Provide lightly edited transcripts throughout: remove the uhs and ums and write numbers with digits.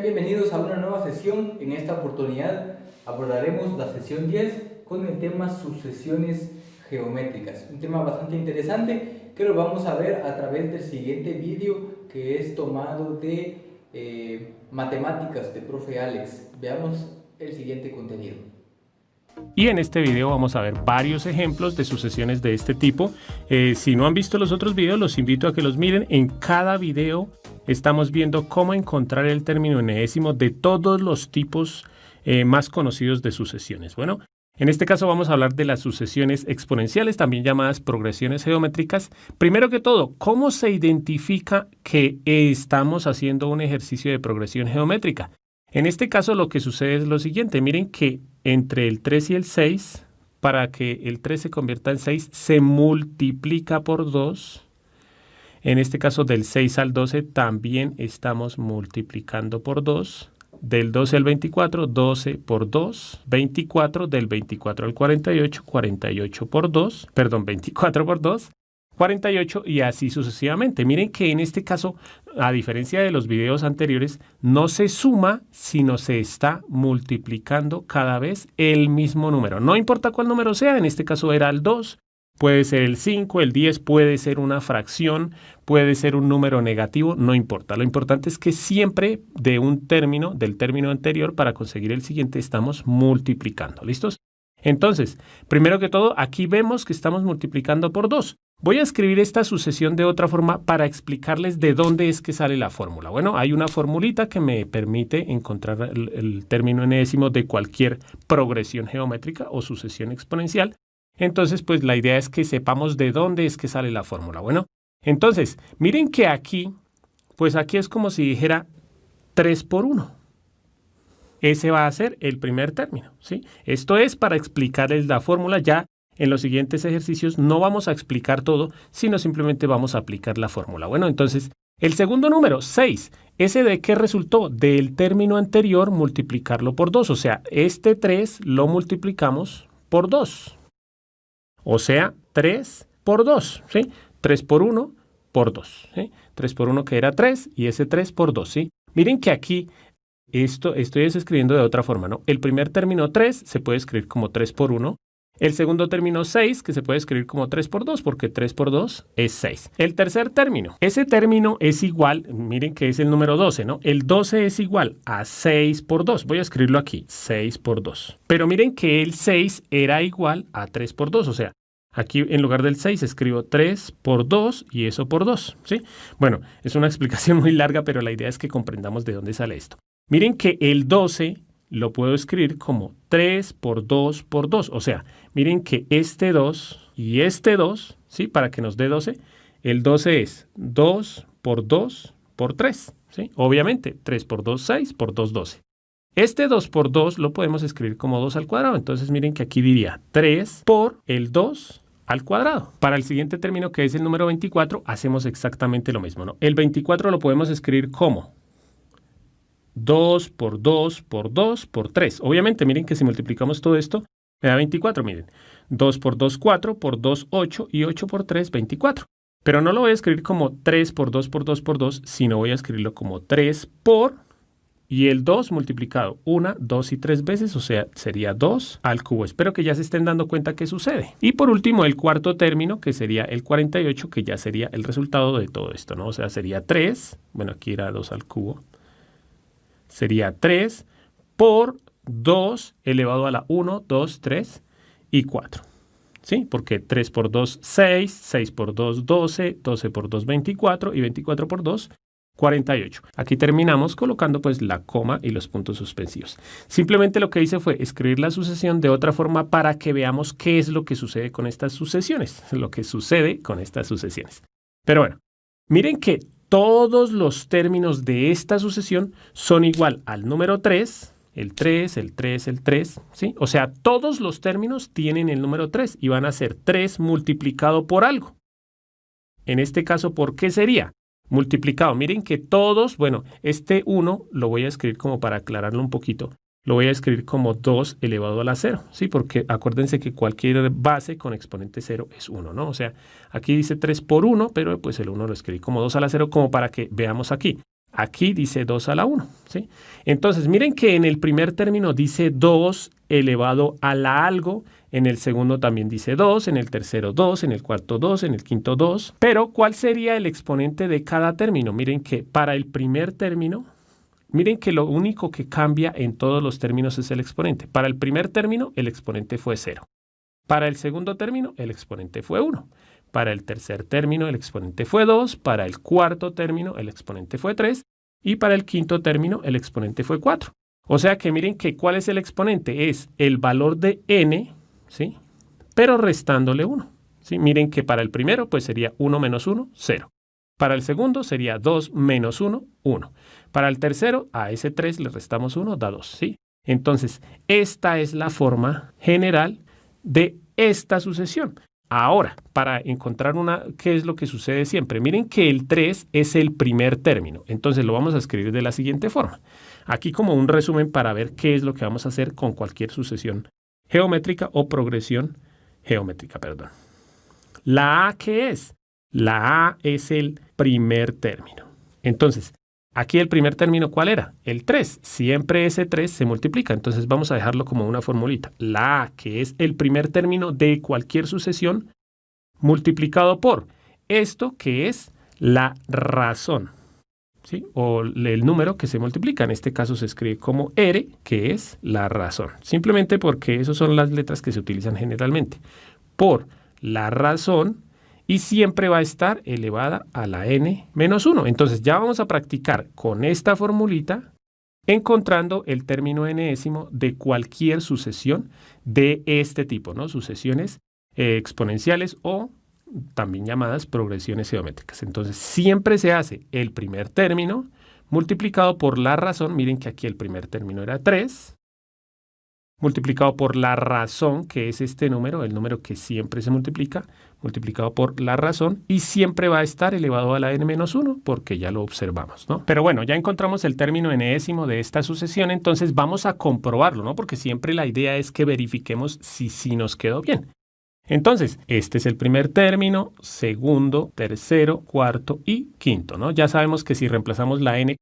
Bienvenidos a una nueva sesión. En esta oportunidad abordaremos la sesión 10 con el tema sucesiones geométricas. Un tema bastante interesante que lo vamos a ver a través del siguiente vídeo, que es tomado de matemáticas de profe Alex. Veamos el siguiente contenido. Y en este video vamos a ver varios ejemplos de sucesiones de este tipo. Si no han visto los otros videos, los invito a que los miren. En cada video estamos viendo cómo encontrar el término enésimo de todos los tipos más conocidos de sucesiones. Bueno, en este caso vamos a hablar de las sucesiones exponenciales, también llamadas progresiones geométricas. Primero que todo, ¿cómo se identifica que estamos haciendo un ejercicio de progresión geométrica? En este caso lo que sucede es lo siguiente. Miren que entre el 3 y el 6, para que el 3 se convierta en 6, se multiplica por 2. En este caso del 6 al 12 también estamos multiplicando por 2. Del 12 al 24, 12 por 2. 24, del 24 al 48, 48 por 2. Perdón, 24 por 2. 48 y así sucesivamente. Miren que en este caso, a diferencia de los videos anteriores, no se suma, sino se está multiplicando cada vez el mismo número. No importa cuál número sea, en este caso era el 2, puede ser el 5, el 10, puede ser una fracción, puede ser un número negativo, no importa. Lo importante es que siempre de un término, del término anterior, para conseguir el siguiente, estamos multiplicando. ¿Listos? Entonces, primero que todo, aquí vemos que estamos multiplicando por 2. Voy a escribir esta sucesión de otra forma para explicarles de dónde es que sale la fórmula. Bueno, hay una formulita que me permite encontrar el término enésimo de cualquier progresión geométrica o sucesión exponencial. Entonces, pues la idea es que sepamos de dónde es que sale la fórmula. Bueno, entonces, miren que aquí, pues aquí es como si dijera 3 por 1. Ese va a ser el primer término, ¿sí? Esto es para explicarles la fórmula. Ya en los siguientes ejercicios no vamos a explicar todo, sino simplemente vamos a aplicar la fórmula. Bueno, entonces, el segundo número, 6. ¿Ese de qué resultó? Del término anterior multiplicarlo por 2. O sea, este 3 lo multiplicamos por 2. O sea, 3 por 2, ¿sí? 3 por 1 por 2, ¿sí? 3 por 1 que era 3 y ese 3 por 2, ¿sí? Miren que aquí esto estoy escribiendo de otra forma, ¿no? El primer término 3 se puede escribir como 3 por 1. El segundo término 6, que se puede escribir como 3 por 2, porque 3 por 2 es 6. El tercer término, ese término es igual, miren que es el número 12, ¿no? El 12 es igual a 6 por 2. Voy a escribirlo aquí, 6 por 2. Pero miren que el 6 era igual a 3 por 2, o sea, aquí en lugar del 6 escribo 3 por 2 y eso por 2, ¿sí? Bueno, es una explicación muy larga, pero la idea es que comprendamos de dónde sale esto. Miren que el 12 lo puedo escribir como 3 por 2 por 2. O sea, miren que este 2 y este 2, ¿sí? Para que nos dé 12, el 12 es 2 por 2 por 3, ¿sí? Obviamente, 3 por 2, 6 por 2, 12. Este 2 por 2 lo podemos escribir como 2 al cuadrado. Entonces, miren que aquí diría 3 por el 2 al cuadrado. Para el siguiente término, que es el número 24, hacemos exactamente lo mismo, ¿no? El 24 lo podemos escribir como 2 por 2 por 2 por 3. Obviamente, miren que si multiplicamos todo esto, me da 24, miren. 2 por 2, 4, por 2, 8 y 8 por 3, 24. Pero no lo voy a escribir como 3 por 2 por 2 por 2, sino voy a escribirlo como 3 por, y el 2 multiplicado 1, 2 y 3 veces, o sea, sería 2 al cubo. Espero que ya se estén dando cuenta qué sucede. Y por último, el cuarto término, que sería el 48, que ya sería el resultado de todo esto, ¿no? O sea, sería 3, bueno, aquí era 2 al cubo. Sería 3 por 2 elevado a la 1, 2, 3 y 4. ¿Sí? Porque 3 por 2, 6, 6 por 2, 12, 12 por 2, 24 y 24 por 2, 48. Aquí terminamos colocando pues la coma y los puntos suspensivos. Simplemente lo que hice fue escribir la sucesión de otra forma para que veamos qué es lo que sucede con estas sucesiones. Lo que sucede con estas sucesiones. Pero bueno, miren que todos los términos de esta sucesión son igual al número 3, el 3, el 3, el 3, ¿sí? O sea, todos los términos tienen el número 3 y van a ser 3 multiplicado por algo. En este caso, ¿por qué sería? Multiplicado. Miren que todos, bueno, este 1 lo voy a escribir como para aclararlo un poquito. Lo voy a escribir como 2 elevado a la 0, ¿sí? Porque acuérdense que cualquier base con exponente 0 es 1, ¿no? O sea, aquí dice 3 por 1, pero pues el 1 lo escribí como 2 a la 0 como para que veamos aquí. Aquí dice 2 a la 1, ¿sí? Entonces, miren que en el primer término dice 2 elevado a la algo, en el segundo también dice 2, en el tercero 2, en el cuarto 2, en el quinto 2. Pero, ¿cuál sería el exponente de cada término? Miren que para el primer término, miren que lo único que cambia en todos los términos es el exponente. Para el primer término, el exponente fue 0. Para el segundo término, el exponente fue 1. Para el tercer término, el exponente fue 2. Para el cuarto término, el exponente fue 3. Y para el quinto término, el exponente fue 4. O sea que miren que ¿cuál es el exponente? Es el valor de n, ¿sí? Pero restándole 1. ¿Sí? Miren que para el primero, pues sería 1 menos 1, 0. Para el segundo sería 2 menos 1, 1. Para el tercero, a ese 3 le restamos 1, da 2, ¿sí? Entonces, esta es la forma general de esta sucesión. Ahora, para encontrar ¿qué es lo que sucede siempre? Miren que el 3 es el primer término. Entonces lo vamos a escribir de la siguiente forma. Aquí como un resumen para ver qué es lo que vamos a hacer con cualquier sucesión geométrica o progresión geométrica, perdón. ¿La A qué es? La A es el primer término. Entonces, aquí el primer término, ¿cuál era? El 3. Siempre ese 3 se multiplica. Entonces vamos a dejarlo como una formulita. La A, que es el primer término de cualquier sucesión, multiplicado por esto, que es la razón, ¿sí? O el número que se multiplica. En este caso se escribe como R, que es la razón. Simplemente porque esas son las letras que se utilizan generalmente. Por la razón. Y siempre va a estar elevada a la n menos 1. Entonces ya vamos a practicar con esta formulita encontrando el término enésimo de cualquier sucesión de este tipo, ¿no? Sucesiones exponenciales o también llamadas progresiones geométricas. Entonces siempre se hace el primer término multiplicado por la razón. Miren que aquí el primer término era 3. Multiplicado por la razón, que es este número, el número que siempre se multiplica, multiplicado por la razón, y siempre va a estar elevado a la n-1, porque ya lo observamos, ¿no? Pero bueno, ya encontramos el término enésimo de esta sucesión, entonces vamos a comprobarlo, ¿no? Porque siempre la idea es que verifiquemos si sí nos quedó bien. Entonces, este es el primer término, segundo, tercero, cuarto y quinto, ¿no? Ya sabemos que si reemplazamos la n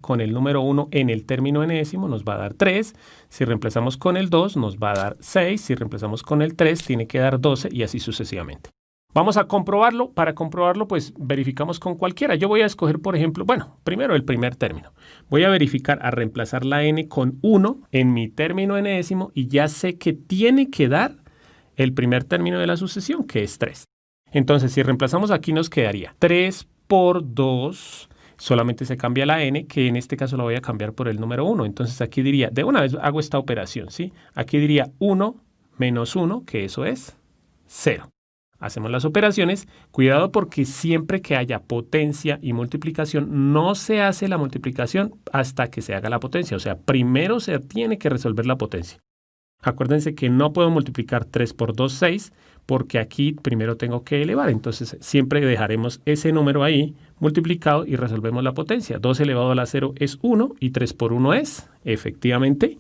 con el número 1 en el término enésimo nos va a dar 3, si reemplazamos con el 2 nos va a dar 6, si reemplazamos con el 3 tiene que dar 12 y así sucesivamente. Vamos a comprobarlo. Para comprobarlo pues verificamos con cualquiera. Yo voy a escoger por ejemplo, bueno, primero el primer término. Voy a verificar a reemplazar la n con 1 en mi término enésimo y ya sé que tiene que dar el primer término de la sucesión, que es 3. Entonces si reemplazamos aquí nos quedaría 3 por 2... Solamente se cambia la n, que en este caso la voy a cambiar por el número 1. Entonces aquí diría, de una vez hago esta operación, ¿sí? Aquí diría 1 menos 1, que eso es 0. Hacemos las operaciones. Cuidado porque siempre que haya potencia y multiplicación, no se hace la multiplicación hasta que se haga la potencia. O sea, primero se tiene que resolver la potencia. Acuérdense que no puedo multiplicar 3 por 2, 6, porque aquí primero tengo que elevar. Entonces siempre dejaremos ese número ahí multiplicado y resolvemos la potencia. 2 elevado a la 0 es 1 y 3 por 1 es, efectivamente,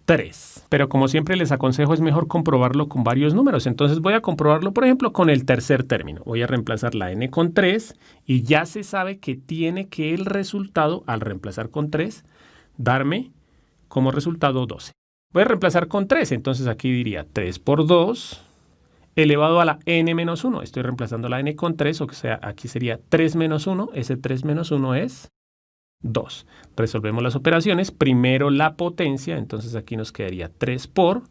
3. Pero como siempre les aconsejo es mejor comprobarlo con varios números. Entonces voy a comprobarlo, por ejemplo, con el tercer término. Voy a reemplazar la n con 3 y ya se sabe que tiene que el resultado, al reemplazar con 3, darme como resultado 12. Voy a reemplazar con 3, entonces aquí diría 3 por 2 elevado a la n menos 1. Estoy reemplazando la n con 3, o sea, aquí sería 3 menos 1. Ese 3 menos 1 es 2. Resolvemos las operaciones. Primero la potencia, entonces aquí nos quedaría 3 por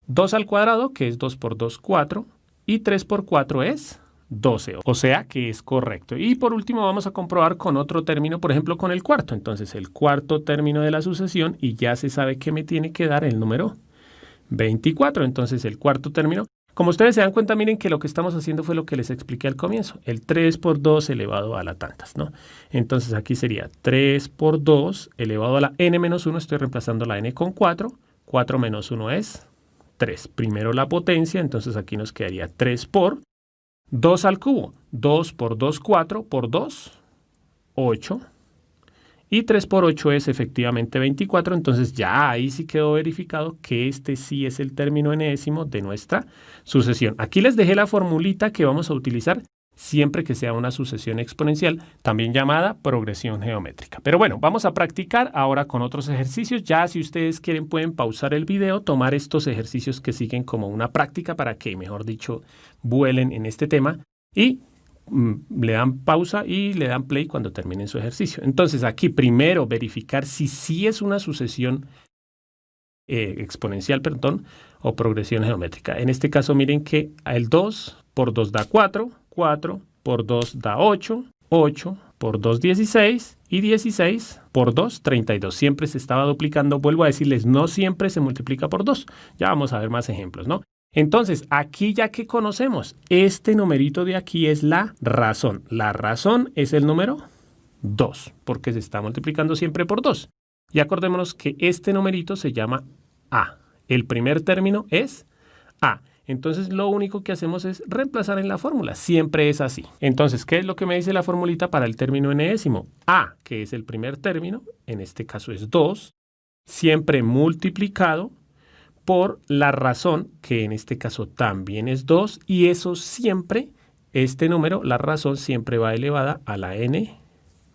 2 al cuadrado, que es 2 por 2, 4. Y 3 por 4 es 12, o sea que es correcto. Y por último vamos a comprobar con otro término, por ejemplo con el cuarto. Entonces el cuarto término de la sucesión y ya se sabe que me tiene que dar el número 24. Entonces el cuarto término, como ustedes se dan cuenta, miren que lo que estamos haciendo fue lo que les expliqué al comienzo. El 3 por 2 elevado a la tantas, ¿no? Entonces aquí sería 3 por 2 elevado a la n menos 1. Estoy reemplazando la n con 4. 4 menos 1 es 3. Primero la potencia, entonces aquí nos quedaría 3 por 2 al cubo. 2 por 2, 4 por 2, 8. Y 3 por 8 es efectivamente 24. Entonces ya ahí sí quedó verificado que este sí es el término enésimo de nuestra sucesión. Aquí les dejé la formulita que vamos a utilizar siempre que sea una sucesión exponencial, también llamada progresión geométrica. Pero bueno, vamos a practicar ahora con otros ejercicios. Ya si ustedes quieren pueden pausar el video, tomar estos ejercicios que siguen como una práctica para que, mejor dicho, vuelen en este tema y le dan pausa y le dan play cuando terminen su ejercicio. Entonces aquí primero verificar si sí es una sucesión exponencial, perdón, o progresión geométrica. En este caso miren que el 2 por 2 da 4, 4 por 2 da 8, 8 por 2 16 y 16 por 2 32. Siempre se estaba duplicando. Vuelvo a decirles, no siempre se multiplica por 2. Ya vamos a ver más ejemplos, ¿no? Entonces, aquí ya que conocemos, este numerito de aquí es la razón. La razón es el número 2, porque se está multiplicando siempre por 2. Y acordémonos que este numerito se llama A. El primer término es A. Entonces, lo único que hacemos es reemplazar en la fórmula. Siempre es así. Entonces, ¿qué es lo que me dice la formulita para el término enésimo? A, que es el primer término, en este caso es 2, siempre multiplicado por la razón, que en este caso también es 2, y eso siempre, este número, la razón, siempre va elevada a la n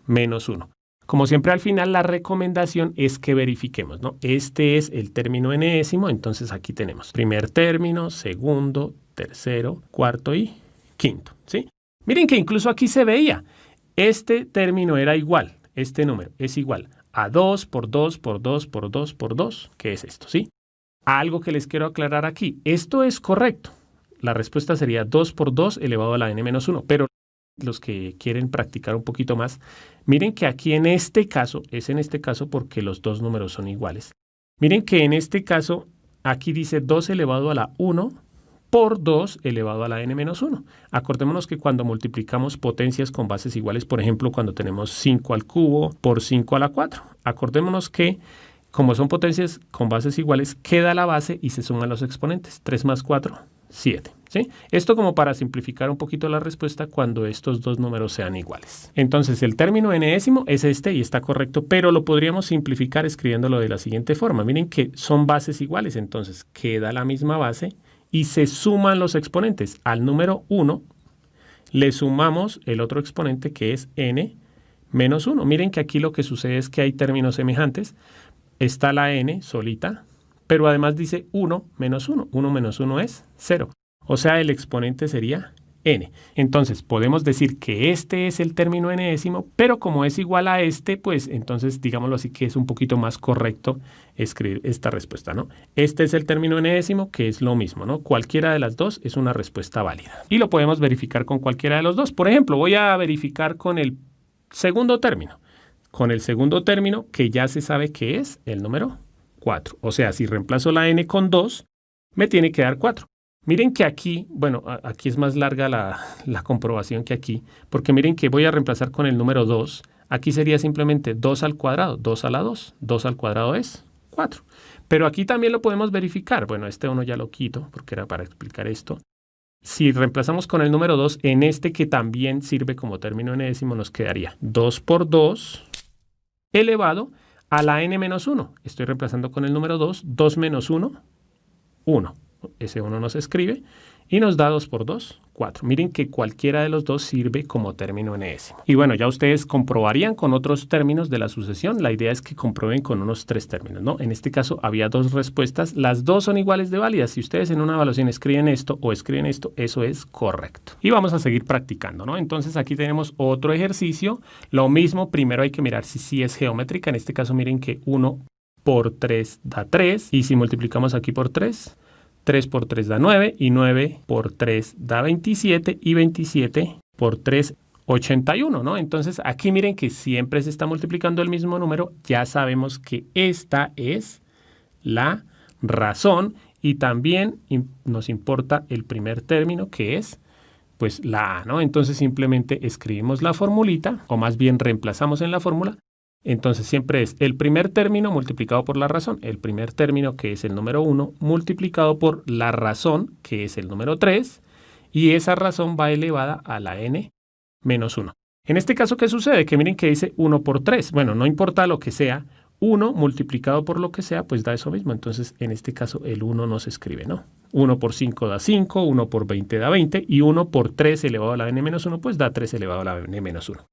menos 1. Como siempre al final la recomendación es que verifiquemos, ¿no? Este es el término enésimo, entonces aquí tenemos primer término, segundo, tercero, cuarto y quinto, ¿sí? Miren que incluso aquí se veía, este término era igual, este número es igual a 2 por 2 por 2 por 2 por 2, que es esto, ¿sí? Algo que les quiero aclarar aquí, esto es correcto, la respuesta sería 2 por 2 elevado a la n menos 1, pero los que quieren practicar un poquito más, miren que aquí en este caso, es en este caso porque los dos números son iguales. Miren que en este caso, aquí dice 2 elevado a la 1 por 2 elevado a la n menos 1. Acordémonos que cuando multiplicamos potencias con bases iguales, por ejemplo, cuando tenemos 5 al cubo por 5 a la 4, acordémonos que como son potencias con bases iguales, queda la base y se suman los exponentes. 3 más 4, 7. ¿Sí? Esto como para simplificar un poquito la respuesta cuando estos dos números sean iguales. Entonces el término enésimo es este y está correcto, pero lo podríamos simplificar escribiéndolo de la siguiente forma. Miren que son bases iguales, entonces queda la misma base y se suman los exponentes. Al número 1 le sumamos el otro exponente que es n menos 1. Miren que aquí lo que sucede es que hay términos semejantes. Está la n solita, pero además dice 1 menos 1. 1 menos 1 es 0. O sea, el exponente sería n. Entonces, podemos decir que este es el término enésimo, pero como es igual a este, pues entonces, digámoslo así, que es un poquito más correcto escribir esta respuesta, ¿no? Este es el término enésimo, que es lo mismo, ¿no? Cualquiera de las dos es una respuesta válida. Y lo podemos verificar con cualquiera de los dos. Por ejemplo, voy a verificar con el segundo término. Con el segundo término, que ya se sabe que es el número 4. O sea, si reemplazo la n con 2, me tiene que dar 4. Miren que aquí, bueno, aquí es más larga la comprobación que aquí, porque miren que voy a reemplazar con el número 2. Aquí sería simplemente 2 al cuadrado, 2 a la 2. 2 al cuadrado es 4. Pero aquí también lo podemos verificar. Bueno, este uno ya lo quito, porque era para explicar esto. Si reemplazamos con el número 2, en este que también sirve como término enésimo, nos quedaría 2 por 2 elevado a la n menos 1. Estoy reemplazando con el número 2. 2 menos 1, 1. Ese 1 nos escribe y nos da 2 por 2, 4. Miren que cualquiera de los dos sirve como término enésimo. Y bueno, ya ustedes comprobarían con otros términos de la sucesión. La idea es que comprueben con unos 3 términos, ¿no? En este caso había 2 respuestas. Las dos son iguales de válidas. Si ustedes en una evaluación escriben esto o escriben esto, eso es correcto. Y vamos a seguir practicando, ¿no? Entonces aquí tenemos otro ejercicio. Lo mismo, primero hay que mirar si sí es geométrica. En este caso miren que 1 por 3 da 3. Y si multiplicamos aquí por 3... 3 por 3 da 9 y 9 por 3 da 27 y 27 por 3, 81, ¿no? Entonces aquí miren que siempre se está multiplicando el mismo número. Ya sabemos que esta es la razón y también nos importa el primer término que es pues la A, ¿no? Entonces simplemente escribimos la formulita o más bien reemplazamos en la fórmula. Entonces siempre es el primer término multiplicado por la razón, el primer término que es el número 1 multiplicado por la razón que es el número 3 y esa razón va elevada a la n menos 1. En este caso, ¿qué sucede? Que miren que dice 1 por 3. Bueno, no importa lo que sea, 1 multiplicado por lo que sea, pues da eso mismo. Entonces, en este caso, el 1 no se escribe, ¿no? 1 por 5 da 5, 1 por 20 da 20, y 1 por 3 elevado a la n-1, pues da 3 elevado a la n-1.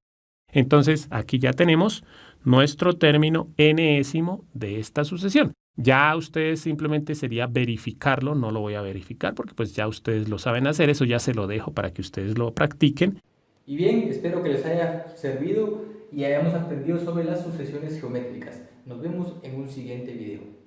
Entonces, aquí ya tenemos nuestro término enésimo de esta sucesión. Ya ustedes simplemente sería verificarlo, no lo voy a verificar porque pues ya ustedes lo saben hacer, eso ya se lo dejo para que ustedes lo practiquen. Y bien, espero que les haya servido y hayamos aprendido sobre las sucesiones geométricas. Nos vemos en un siguiente video.